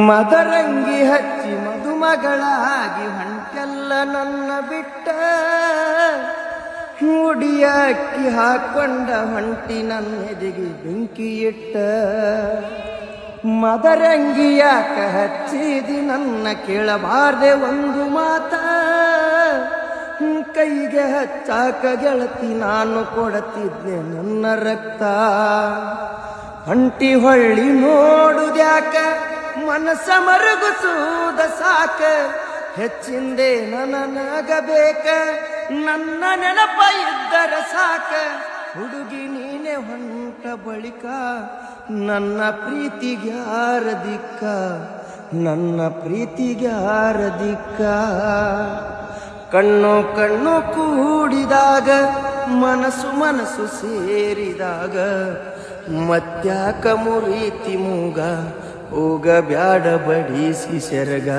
ಮದರಂಗಿ ಹಚ್ಚಿ ಮದುಮಗಳಾಗಿ ಹೊಂಟೆಲ್ಲ ನನ್ನ ಬಿಟ್ಟ ಮುಡಿಯ ಅಕ್ಕಿ ಹಾಕೊಂಡ ಹೊಂಟಿ ನನ್ನ ಎದೆಗೆ ಬೆಂಕಿ ಇಟ್ಟ ಮದರಂಗಿ ಯಾಕ ಹಚ್ಚಿದಿ ನನ್ನ ಕೇಳಬಾರ್ದೆ ಒಂದು ಮಾತ ಕೈಗೆ ಹಚ್ಚಾಕ ಗೆಳತಿ ನಾನು ಕೊಡತಿದ್ದೆ ನನ್ನ ರಕ್ತ ಹೊಂಟಿ ಹೊಳ್ಳಿ ನೋಡುದ್ಯಾಕ ಮನಸ್ಸ ಮರುಗಿಸುವುದ ಸಾಕ ಹೆಚ್ಚಿಂದೆ ನನಗಬೇಕ ನನ್ನ ನೆನಪ ಇದ್ದರ ಸಾಕ ಹುಡುಗಿ ನೀನೆ ಹೊಂಟ ಬಳಿಕ ನನ್ನ ಪ್ರೀತಿಗ್ಯಾರ ದಿಕ್ಕ ನನ್ನ ಪ್ರೀತಿಗ್ಯಾರ ದಿಕ್ಕ ಕಣ್ಣು ಕಣ್ಣು ಕೂಡಿದಾಗ ಮನಸ್ಸು ಮನಸ್ಸು ಸೇರಿದಾಗ ಮತ್ಯಾಕ ಮುರೀತಿ ಮೂಗ ಹೋಗ ಬ್ಯಾಡ ಬಡಿಸಿ ಸೆರಗ